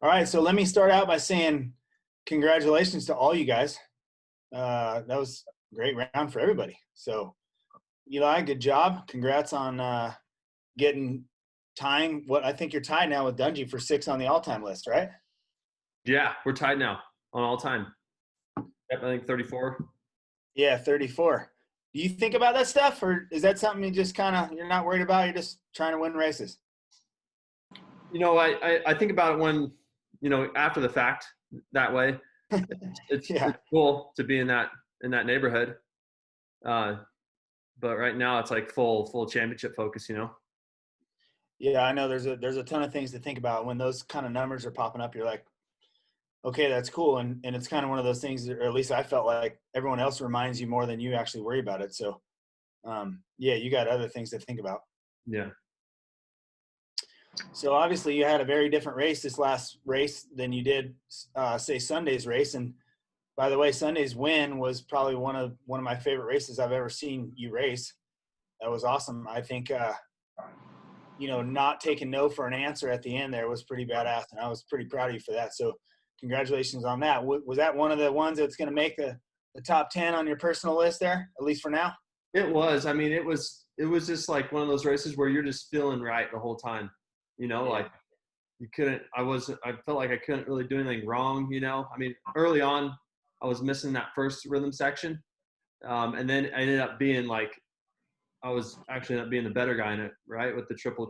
All right, so let me start out by saying congratulations to all you guys. That was a great round for everybody. So, Eli, good job. Congrats on getting tying what I think you're tied now with Dungy for 6 on the all-time list, right? Yeah, we're tied now on all time. Yep, I think 34. Yeah, 34. Do you think about that stuff, or is that something you just you're not worried about? You're just trying to win races? I think about it when, after the fact that way. It's Yeah. cool to be in that neighborhood. But right now it's like full championship focus, Yeah, I know there's a ton of things to think about. When those kind of numbers are popping up, you're like, okay, that's cool. And it's kind of one of those things, or at least I felt like everyone else reminds you more than you actually worry about it. So, yeah, you got other things to think about. Yeah. So obviously you had a very different race this last race than you did, say, Sunday's race. And by the way, Sunday's win was probably one of my favorite races I've ever seen you race. That was awesome. I think, not taking no for an answer at the end there was pretty badass, and I was pretty proud of you for that. So congratulations on that. Was that one of the ones that's going to make the top 10 on your personal list there, at least for now? It was. I mean, it was just like one of those races where you're just feeling right the whole time. Like I felt like I couldn't really do anything wrong. I mean, early on, I was missing that first rhythm section. And then I ended up being I was actually ended up being the better guy in it, right? With the triple.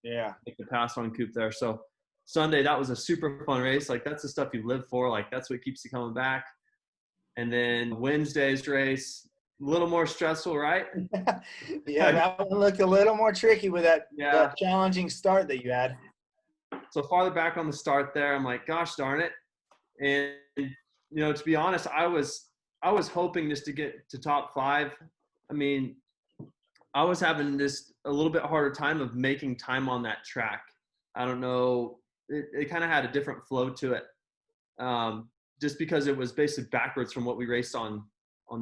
Yeah. Like the pass on coupe there. So Sunday, that was a super fun race. Like that's the stuff you live for. Like that's what keeps you coming back. And then Wednesday's race, a little more stressful, right? Yeah, that one looked a little more tricky with that challenging start that you had. So farther back on the start there, I'm like, gosh darn it. And, to be honest, I was hoping just to get to top 5. I mean, I was having this a little bit harder time of making time on that track. I don't know. It kind of had a different flow to it. Just because it was basically backwards from what we raced on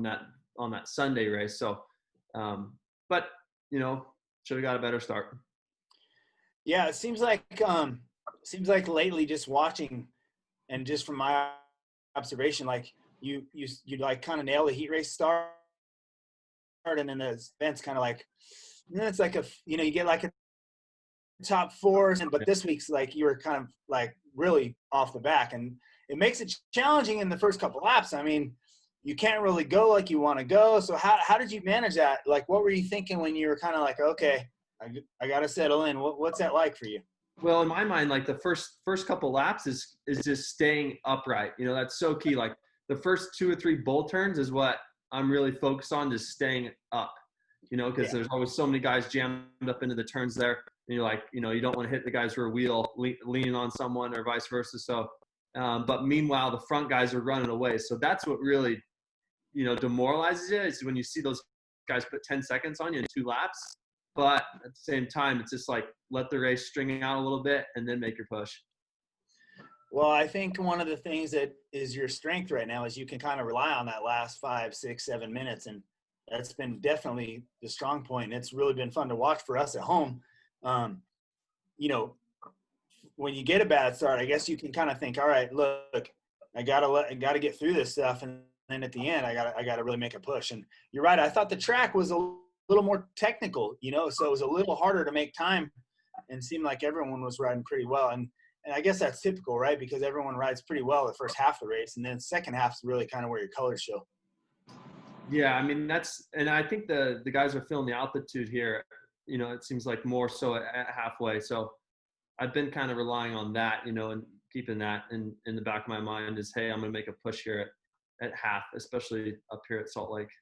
that Sunday race. So, but should have got a better start. Yeah, it seems like lately, just watching and just from my observation, like you like kind of nail the heat race start, and then the event's kind of like, it's like you get like a top 4s, but this week's like you were kind of like really off the back, and it makes it challenging in the first couple laps. I mean, you can't really go like you want to go. So how did you manage that? Like, what were you thinking when you were kind of like, okay, I got to settle in? What's that like for you? Well, in my mind, like the first couple laps is just staying upright. That's so key. Like the first 2 or 3 bull turns is what I'm really focused on, just staying up, because there's always so many guys jammed up into the turns there. And you're like, you don't want to hit the guys rear wheel leaning on someone or vice versa. So, but meanwhile, the front guys are running away. So that's what really, demoralizes you is when you see those guys put 10 seconds on you in 2 laps. But at the same time, it's just like let the race string out a little bit and then make your push. Well, I think one of the things that is your strength right now is you can kind of rely on that last 5, 6, 7 minutes. And that's been definitely the strong point. And it's really been fun to watch for us at home. When you get a bad start, I guess you can kind of think, all right, look, I gotta get through this stuff. And then at the end, I gotta really make a push. And you're right. I thought the track was a little more technical, so it was a little harder to make time, and seemed like everyone was riding pretty well. And I guess that's typical, right? Because everyone rides pretty well the first half of the race, and then the second half is really kind of where your colors show. Yeah, I mean, and I think the guys are feeling the altitude here. It seems like more so at halfway. So I've been kind of relying on that, and keeping that in the back of my mind is, hey, I'm going to make a push here at half, especially up here at Salt Lake.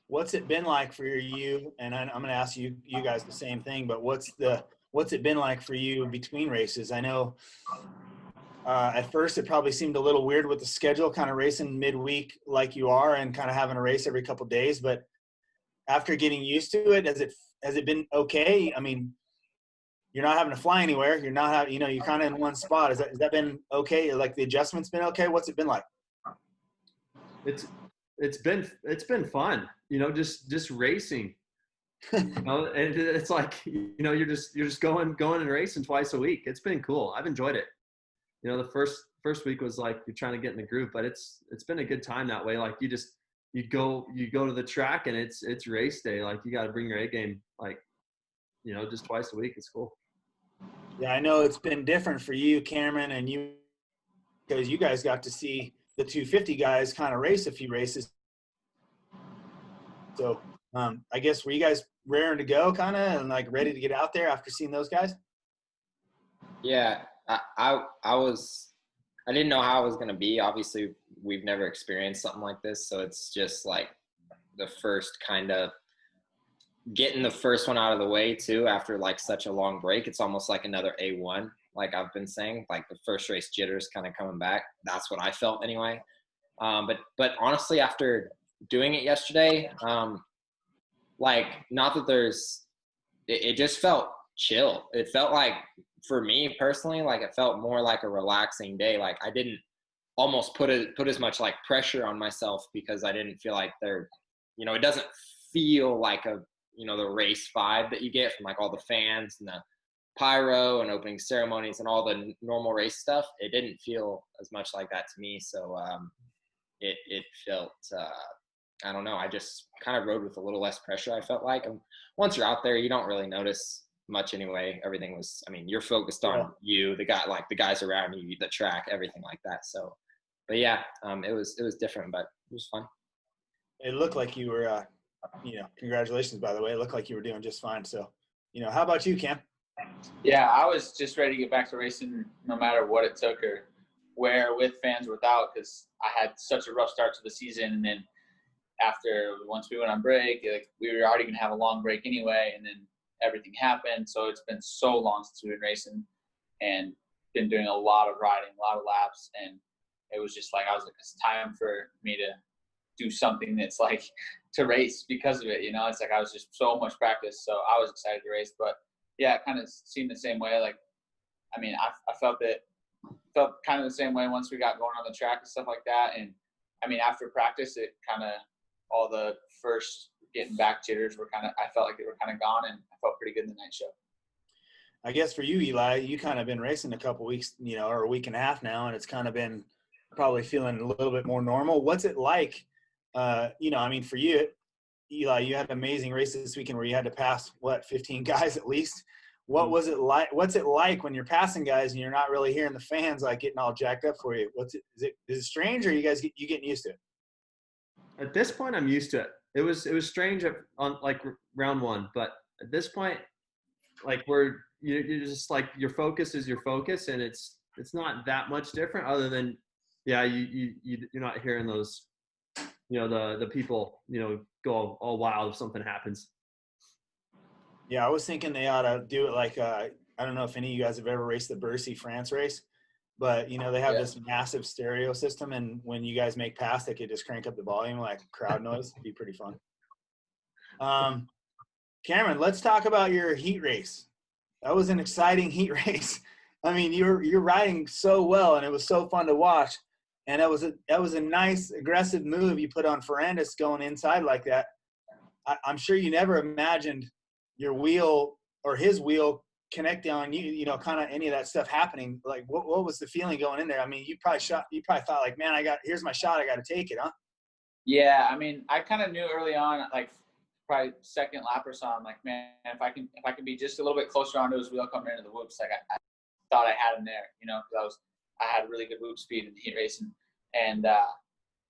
What's it been like for you? And I'm going to ask you guys the same thing, but what's it been like for you between races? I know at first it probably seemed a little weird with the schedule, kind of racing midweek like you are and kind of having a race every couple of days. But after getting used to it, has it been okay? I mean, you're not having to fly anywhere. You're not having, you're kind of in one spot. Has that been okay? Like the adjustments been okay? What's it been like? It's been fun, just racing. And it's like, you're just going and racing twice a week. It's been cool. I've enjoyed it. You know, the first week was like you're trying to get in the groove, but it's been a good time that way. Like you go to the track and it's race day. Like you got to bring your A game, like, you know, just twice a week. It's cool. Yeah, I know it's been different for you, Cameron, and you, because you guys got to see the 250 guys kind of race a few races. So I guess were you guys raring to go kind of and like ready to get out there after seeing those guys? Yeah, I was, I didn't know how it was going to be. Obviously, we've never experienced something like this. So it's just like the first kind of getting the first one out of the way too, after like such a long break. It's almost like another A1, like I've been saying, like the first race jitters kind of coming back. That's what I felt anyway. But honestly, after doing it yesterday, like not that it just felt chill. It felt like, for me personally, like it felt more like a relaxing day. Like I didn't almost put as much like pressure on myself, because I didn't feel like it doesn't feel like the race vibe that you get from like all the fans and the pyro and opening ceremonies and all the normal race stuff. It didn't feel as much like that to me. So it felt, I don't know, I just kind of rode with a little less pressure, I felt like. And once you're out there, you don't really notice much anyway. Everything was, I mean, you're focused on you, the guys around you, the track, everything like that. So, but yeah, it was different, but it was fun. It looked like you were, congratulations, by the way. It looked like you were doing just fine. So, how about you, Cam? Yeah, I was just ready to get back to racing no matter what it took, or where, with fans or without, because I had such a rough start to the season. And then once we went on break, like, we were already going to have a long break anyway, and then everything happened. So it's been so long since we've been racing and been doing a lot of riding, a lot of laps. And it was just like, I was like, it's time for me to do something that's like to race because of it. It's like I was just so much practice. So I was excited to race. But yeah, it kind of seemed the same way. Like, I mean, I felt kind of the same way once we got going on the track and stuff like that. And I mean, after practice, it kind of, all the first getting back jitters were I felt like they were kind of gone, and I felt pretty good in the night show. I guess for you, Eli, you kind of been racing a couple weeks, or a week and a half now, and it's kind of been probably feeling a little bit more normal. What's it like? I mean, for you, Eli, you had an amazing race this weekend where you had to pass 15 guys at least. What was it like? What's it like when you're passing guys and you're not really hearing the fans like getting all jacked up for you? Is it strange, or you getting used to it? At this point, I'm used to it. It was strange on like round one, but at this point, like you're just like, your focus is your focus, and it's not that much different, other than you're not hearing those, the people, go all wild if something happens. Yeah, I was thinking they ought to do it like I don't know if any of you guys have ever raced the Bercy France race, but they have this massive stereo system, and when you guys make pass, they could just crank up the volume like crowd noise. It'd be pretty fun. Cameron, let's talk about your heat race. That was an exciting heat race. I mean, you're riding so well, and it was so fun to watch. And that was a nice aggressive move you put on Ferrandis going inside like that. I'm sure you never imagined your wheel or his wheel connecting on you, kind of any of that stuff happening. Like, what was the feeling going in there? I mean, you probably thought like, man, here's my shot. I got to take it, huh? Yeah. I mean, I kind of knew early on, like probably second lap or so, I'm like, man, if I can be just a little bit closer onto his wheel coming into the whoops, like I thought I had him there, because I had really good whoop speed in the heat racing. And,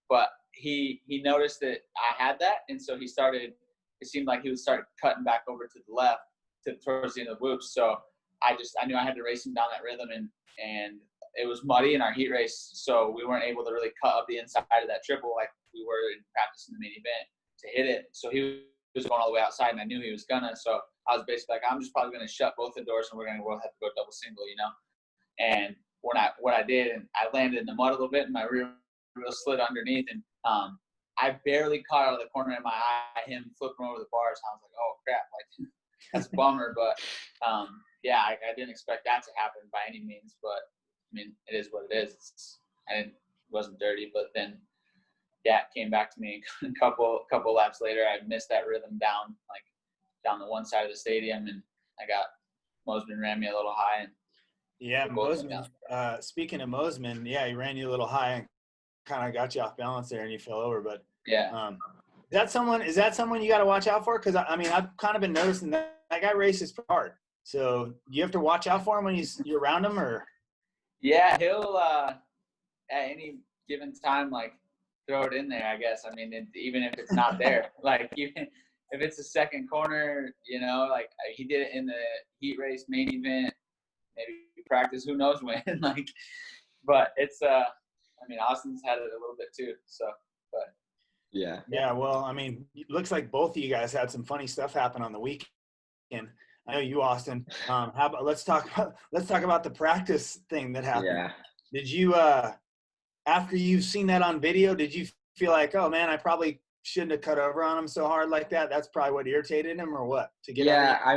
but he noticed that I had that. And so it seemed like he would start cutting back over to the left towards the end of the whoops. So I knew I had to race him down that rhythm, and it was muddy in our heat race. So we weren't able to really cut up the inside of that triple like we were in practice in the main event to hit it. So he was going all the way outside, and I knew he was gonna. So I was basically like, I'm just probably going to shut both the doors, and we're going to have to go double single, And what I did, and I landed in the mud a little bit, and my rear wheel slid underneath, and I barely caught out of the corner of my eye him flipping over the bars. I was like, oh crap, like that's a bummer. But yeah, I didn't expect that to happen by any means. But I mean, it is what it is. It wasn't dirty, but then yeah, it came back to me a couple laps later. I missed that rhythm down the one side of the stadium, and Mosman ran me a little high, and Yeah, We both went Mosman. down. Speaking of Mosman, yeah, he ran you a little high and kind of got you off balance there, and you fell over. But Yeah. is that someone you got to watch out for? Because I mean, I've kind of been noticing that guy races pretty hard. So you have to watch out for him when you're around him, or Yeah, he'll at any given time like throw it in there. I guess. I mean, even if it's not there, like even if it's a second corner, you know, like he did it in the heat race main event, maybe practice, who knows when, like. But it's I mean, Austin's had it a little bit too. So, but Yeah. yeah. Well, I mean, it looks like both of you guys had some funny stuff happen on the weekend. I know you, Austin. How about let's talk about the practice thing that happened. Yeah. Did you after you've seen that on video, did you feel like, oh man, I probably shouldn't have cut over on him so hard like that? That's probably what irritated him, or what? To get Yeah, I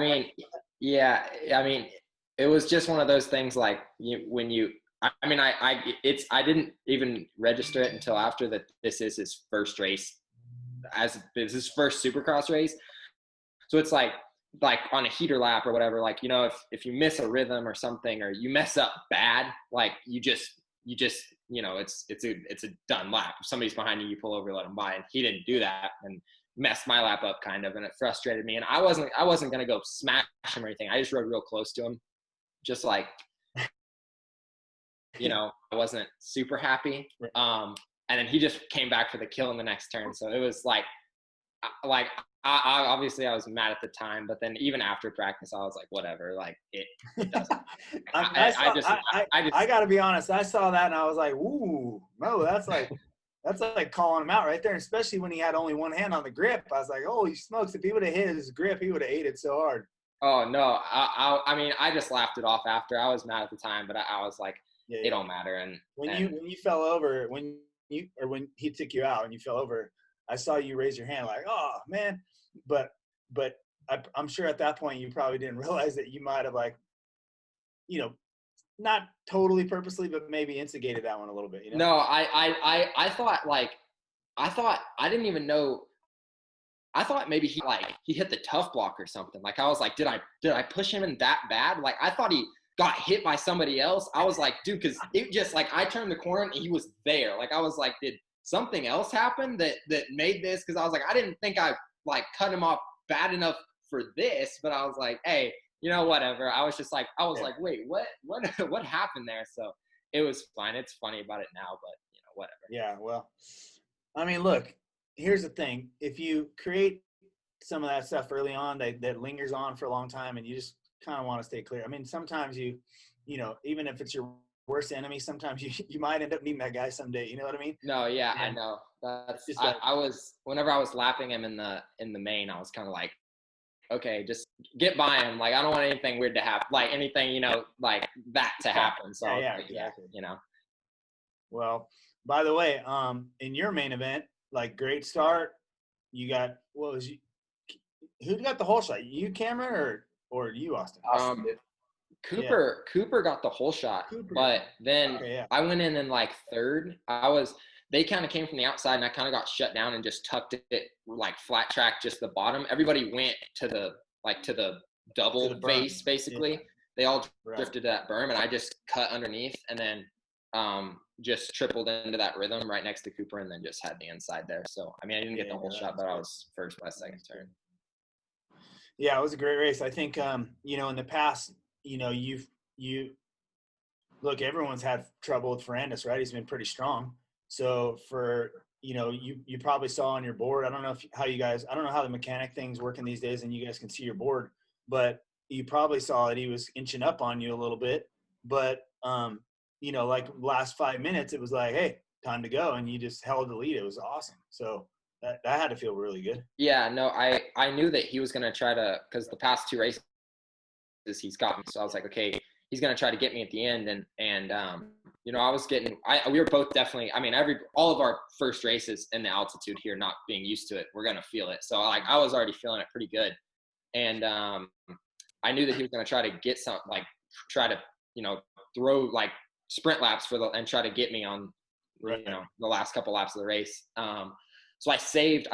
mean, it was just one of those things like I didn't even register it until after that this is his first race, as it's his first Supercross race. So it's like on a heater lap or whatever, like, you know, if you miss a rhythm or something, or you mess up bad, like you just, you know, it's a done lap. If somebody's behind you, you pull over, let them by. And he didn't do that and messed my lap up kind of. And it frustrated me. And I wasn't going to go smash him or anything. I just rode real close to him. Just like, you know, I wasn't super happy. And then he just came back for the kill in the next turn. So it was like I obviously I was mad at the time, but then even after practice, I was like, whatever, like it doesn't. I got to be honest. I saw that and I was like, ooh, no, that's like calling him out right there. And especially when he had only one hand on the grip. I was like, holy smokes, if he would have hit his grip, he would have ate it so hard. Oh no, I mean, I just laughed it off after. I was mad at the time, but I was like, it don't matter. And when you fell over, when he took you out and you fell over, I saw you raise your hand like, oh man, but I'm sure at that point you probably didn't realize that you might have, like, you know, not totally purposely, but maybe instigated that one a little bit. You know? No, I thought I didn't even know. I thought maybe he hit the tough block or something. Like I was like, did I push him in that bad? Like I thought he got hit by somebody else. I was like, dude, because it just like I turned the corner and he was there. Like I was like, did something else happen that made this? Because I was like, I didn't think I like cut him off bad enough for this, but I was like, hey, you know, whatever. I was just like, like, wait, what happened there? So it was fine. It's funny about it now, but you know, whatever. Yeah, well, I mean, look, here's the thing. If you create some of that stuff early on that lingers on for a long time and you just kind of want to stay clear. I mean, sometimes you know, even if it's your worst enemy, sometimes you might end up meeting that guy someday. You know what I mean? No, yeah, and I know. That's just I was whenever I was lapping him in the main, I was kind of like, okay, just get by him. Like I don't want anything weird to happen, like anything, you know, like that to happen. So yeah, like, exactly. You know. Well, by the way, in your main event, like great start. You got who got the whole shot? You, Cameron, or you, Austin? Austin did. Cooper got the whole shot, but then I went in like third. They kind of came from the outside and I kind of got shut down and just tucked it like flat track, just the bottom. Everybody went to the double face basically. Yeah. They all drifted to that berm and I just cut underneath and then just tripled into that rhythm right next to Cooper and then just had the inside there. So, I mean, I didn't get the whole shot, but I was first by second turn. Yeah, it was a great race. I think, you know, in the past, you know, look, everyone's had trouble with Ferrandis, right? He's been pretty strong. So you know, you probably saw on your board, I don't know I don't know how the mechanic things working these days and you guys can see your board, but you probably saw that he was inching up on you a little bit. But, you know, like last 5 minutes, it was like, hey, time to go. And you just held the lead. It was awesome. So that had to feel really good. Yeah, no, I knew that he was going to try to, because the past two races he's got me. So I was like, okay, he's going to try to get me at the end. And you know, we were both definitely, I mean, all of our first races in the altitude here, not being used to it, we're going to feel it. So like, I was already feeling it pretty good. And I knew that he was going to try to get try to, you know, throw like sprint laps and try to get me on, you know, the last couple laps of the race. So I started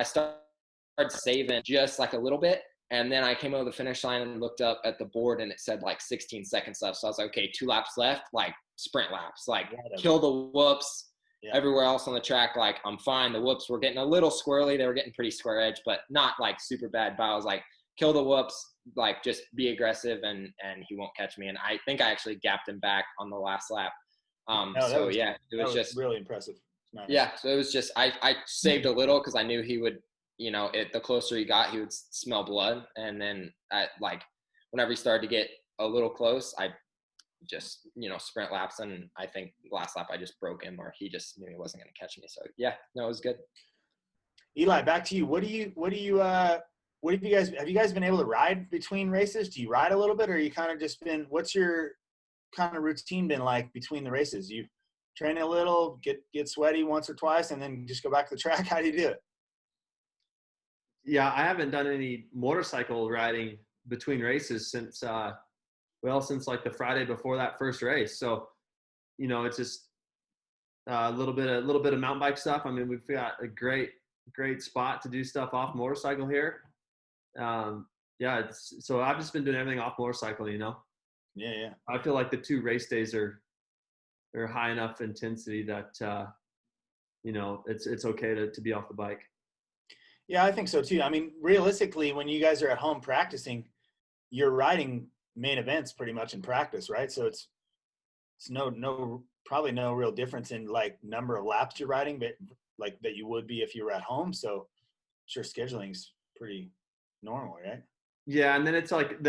saving just like a little bit. And then I came over the finish line and looked up at the board and it said like 16 seconds left. So I was like, okay, 2 laps left, like sprint laps, like kill the whoops. Yeah. Everywhere else on the track, like I'm fine. The whoops were getting a little squirrely. They were getting pretty square edge, but not like super bad. But I was like, kill the whoops, like just be aggressive and he won't catch me. And I think I actually gapped him back on the last lap. It was just really impressive. Nice. Yeah, so it was just I saved a little because I knew he would, the closer he got, he would smell blood. And then whenever he started to get a little close, I just sprint laps, and I think last lap I just broke him, or he just knew he wasn't going to catch me. So yeah, no, it was good. Eli, back to you. Have you guys been able to ride between races? Do you ride a little bit, or you kind of just what's your kind of routine been like between the races? You train a little, get sweaty once or twice, and then just go back to the track? How do you do it? Yeah, I haven't done any motorcycle riding between races since like the Friday before that first race. So, it's just a little bit of mountain bike stuff. I mean, we've got a great spot to do stuff off motorcycle here. So I've just been doing everything off motorcycle, Yeah. I feel like the 2 race days are high enough intensity that, it's okay to be off the bike. Yeah, I think so too. I mean, realistically, when you guys are at home practicing, you're riding main events pretty much in practice, right? So it's probably no real difference in like number of laps you're riding, but like that you would be if you were at home. So sure, scheduling's pretty normal, right? Yeah, and then it's like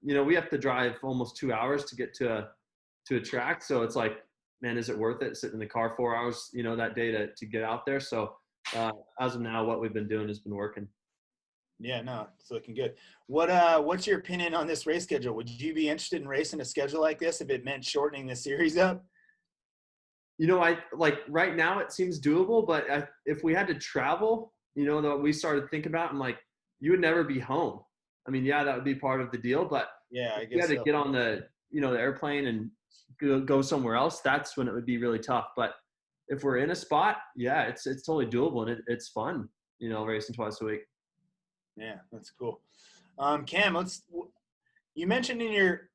we have to drive almost 2 hours to get to a track. So it's like, man, is it worth it sitting in the car 4 hours, that day to get out there? So as of now, what we've been doing has been working. Yeah, no, it's looking good. What's your opinion on this race schedule? Would you be interested in racing a schedule like this if it meant shortening the series up? I like right now it seems doable, but if we had to travel, that we started thinking about, I'm like, you would never be home. I mean, yeah, that would be part of the deal, but yeah, I guess you had to get on the airplane and go somewhere else. That's when it would be really tough. But if we're in a spot, yeah, it's totally doable, and it's fun, racing twice a week. Yeah, that's cool. Cam, you mentioned in your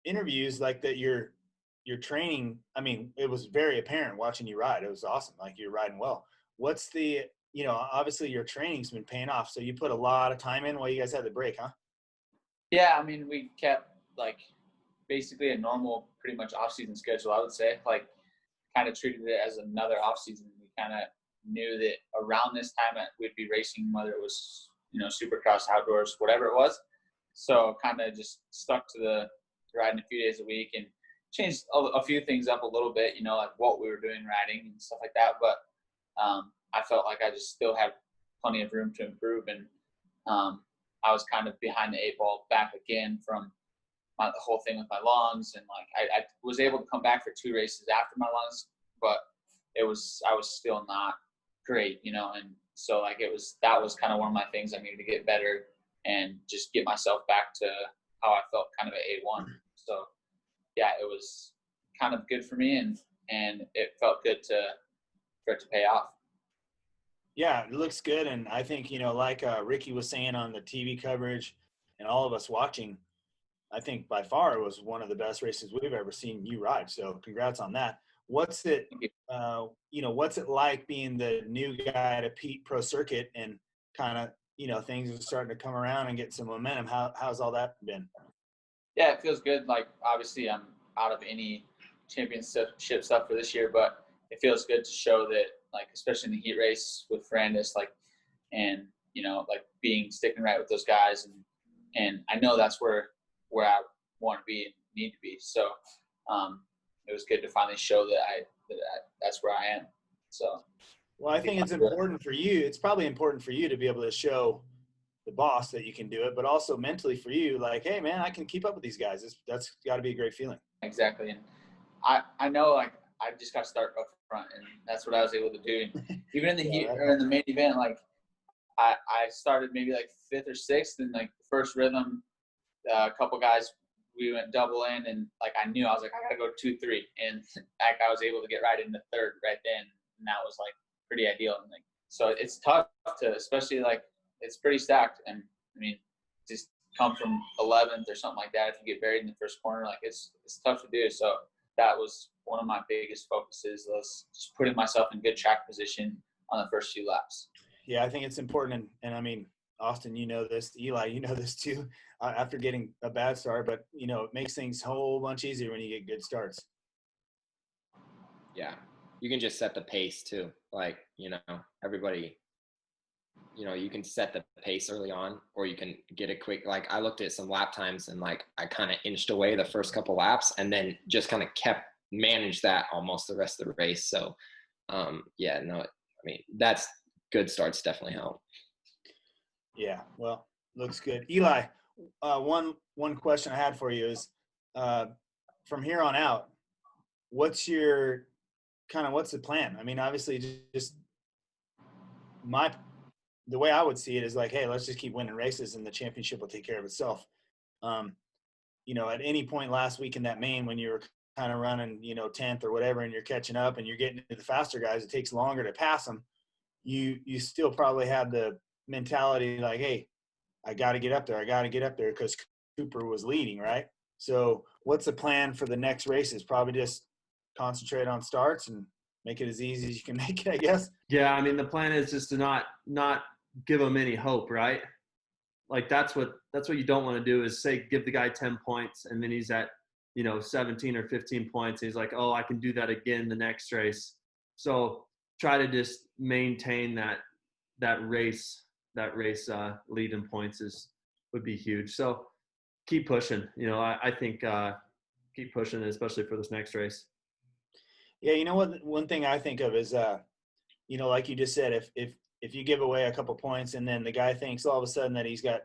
interviews like that your training, I mean, it was very apparent watching you ride. It was awesome. Like, you're riding well. What's the, obviously your training's been paying off. So you put a lot of time in while you guys had the break, huh? Yeah, I mean, we kept like basically a normal, pretty much off-season schedule, I would say. Like, kind of treated it as another off-season. We kind of knew that around this time we'd be racing, whether it was, Supercross, outdoors, whatever it was. So kind of just stuck to the riding a few days a week and changed a few things up a little bit, like what we were doing riding and stuff like that. But I felt like I just still had plenty of room to improve. And I was kind of behind the 8 ball back again from the whole thing with my lungs. And like, I was able to come back for 2 races after my lungs, but I was still not great, and so like that was kind of one of my things. I needed to get better and just get myself back to how I felt kind of at A1. So yeah, it was kind of good for me, and it felt good for it to pay off. Yeah, it looks good. And I think, like Ricky was saying on the TV coverage and all of us watching, I think by far it was one of the best races we've ever seen you ride. So congrats on that. What's it, what's it like being the new guy to Pete Pro Circuit and kind of, things are starting to come around and get some momentum? How's all that been? Yeah, it feels good. Like, obviously I'm out of any championship stuff for this year, but it feels good to show that, like, especially in the heat race with Ferrandis, like, and, like sticking right with those guys. And I know that's where I want to be and need to be. So it was good to finally show that that's where I am. So, well, I think it's important for you. It's probably important for you to be able to show the boss that you can do it, but also mentally for you, like, hey man, I can keep up with these guys. That's got to be a great feeling. Exactly. And I know, like, I just got to start up front, and that's what I was able to do. And even in the heat or in the main event, like, I started maybe like 5th or 6th, and like the first rhythm, a couple guys, we went double in, and like I knew, I was like, I gotta go 2-3, and like I was able to get right into 3rd right then, and that was like pretty ideal. And like, so it's tough to, especially like, it's pretty stacked, and I mean, just come from 11th or something like that. If you get buried in the first corner, like it's tough to do. So that was one of my biggest focuses, was just putting myself in good track position on the first few laps. Yeah, I think it's important. And I mean, Austin, you know this. Eli, you know this too, after getting a bad start. But, you know, it makes things a whole bunch easier when you get good starts. Yeah. You can just set the pace too. Like, you know, everybody, you know, you can set the pace early on, or you can get it quick. Like I looked at some lap times and like I kind of inched away the first couple laps and then just kind of managed that almost the rest of the race. So, yeah, no, I mean, that's good starts definitely help. Yeah, well, looks good. Eli, one question I had for you is, from here on out, what's the plan? I mean, obviously, just the way I would see it is like, hey, let's just keep winning races, and the championship will take care of itself. You know, at any point last week in that main, when you were kind of running, you know, 10th or whatever, and you're catching up and you're getting to the faster guys, it takes longer to pass them. You still probably had the mentality like, hey, I got to get up there. I got to get up there, because Cooper was leading, right? So what's the plan for the next races? Probably just concentrate on starts and make it as easy as you can make it, I guess. Yeah, I mean, the plan is just to not give them any hope, right? Like that's what you don't want to do, is say give the guy 10 points and then he's at, you know, 17 or 15 points. And he's like, oh, I can do that again the next race. So try to just maintain that race lead in points would be huge. So keep pushing. You know, I think keep pushing, especially for this next race. Yeah, you know what? One thing I think of is, you know, like you just said, if you give away a couple points and then the guy thinks all of a sudden that he's got,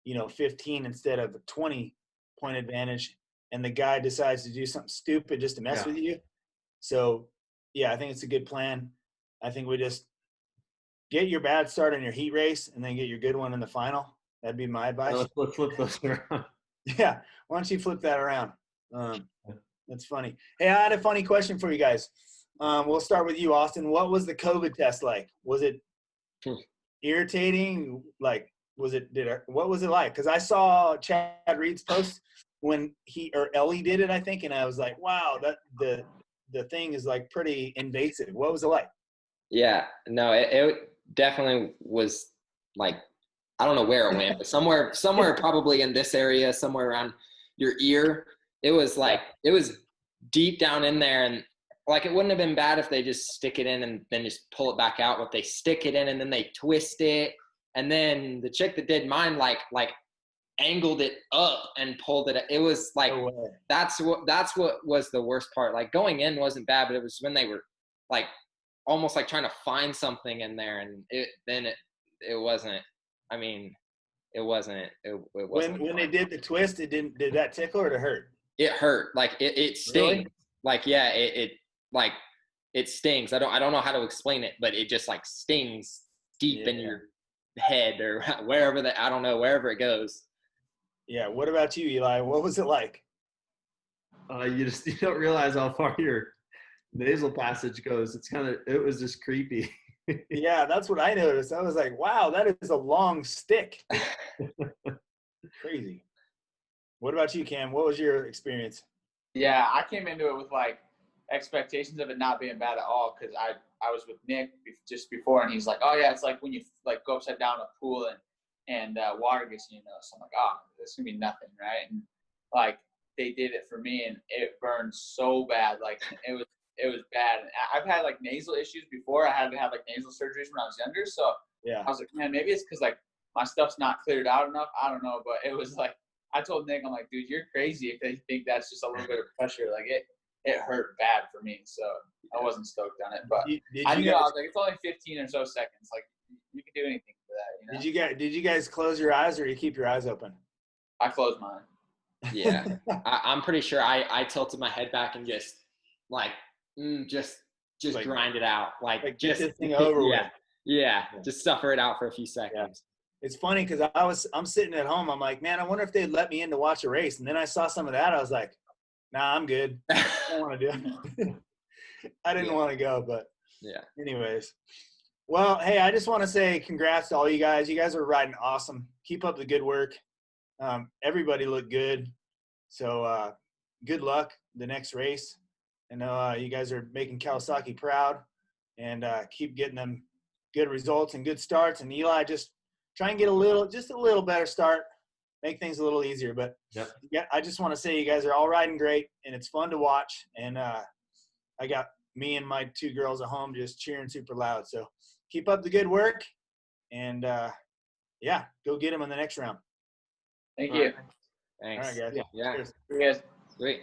you know, 15 instead of a 20-point advantage, and the guy decides to do something stupid just to mess with you. So, yeah, I think it's a good plan. I think we just get your bad start in your heat race and then get your good one in the final. That'd be my advice. Let's flip those around. Yeah, why don't you flip that around? That's funny. Hey, I had a funny question for you guys. We'll start with you, Austin. What was the COVID test like? Was it irritating? Like, what was it like? Because I saw Chad Reed's post when Ellie did it, I think, and I was like, wow, that the thing is like pretty invasive. What was it like? Yeah, no, it definitely was like, I don't know where it went, but somewhere probably in this area, somewhere around your ear. It was like, it was deep down in there, and like it wouldn't have been bad if they just stick it in and then just pull it back out, but they stick it in and then they twist it. And then the chick that did mine like angled it up and pulled it. It was like, that's what was the worst part. Like going in wasn't bad, but it was when they were like almost like trying to find something in there, and it wasn't. I mean, it wasn't. It wasn't. When they did the twist, did that tickle or did it hurt? It hurt. Like it stings. Really? Like, yeah, it stings. I don't know how to explain it, but it just like stings deep in your head or wherever I don't know, wherever it goes. Yeah. What about you, Eli? What was it like? You don't realize how far your nasal passage goes. It was just creepy. Yeah, that's what I noticed. I was like, wow, that is a long stick. Crazy. What about you, Cam? What was your experience? Yeah, I came into it with like expectations of it not being bad at all, because I was with Nick just before, and he's like, oh yeah, it's like when you like go upside down in a pool and water gets in your nose. So I'm like, oh, this is gonna be nothing, right? And like they did it for me, and it burned so bad. Like it was bad. And I've had like nasal issues before. I had to have like nasal surgeries when I was younger. So yeah, I was like, man, maybe it's because like my stuff's not cleared out enough. I don't know, but it was like, I told Nick, I'm like, dude, you're crazy if they think that's just a little bit of pressure. Like it hurt bad for me, so I wasn't stoked on it. But I knew, I was like, it's only 15 or so seconds. Like you can do anything for that. You know? Did you guys close your eyes, or you keep your eyes open? I closed mine. Yeah, I'm pretty sure I tilted my head back and just like just like, grind it out, like just get this thing over with. Yeah, just suffer it out for a few seconds. Yeah. It's funny because I'm sitting at home. I'm like, man, I wonder if they'd let me in to watch a race. And then I saw some of that. I was like, nah, I'm good. I don't want to do it. I didn't want to go, but yeah. Anyways. Well, hey, I just want to say congrats to all you guys. You guys are riding awesome. Keep up the good work. Everybody looked good. So good luck the next race. I know you guys are making Kawasaki proud, and keep getting them good results and good starts. And Eli, just try and get just a little better start, make things a little easier. But yeah, I just want to say you guys are all riding great, and it's fun to watch. And I got me and my 2 girls at home just cheering super loud. So keep up the good work, and yeah, go get them in the next round. Thank you. Thanks. All right, guys. Yeah. Cheers. Great.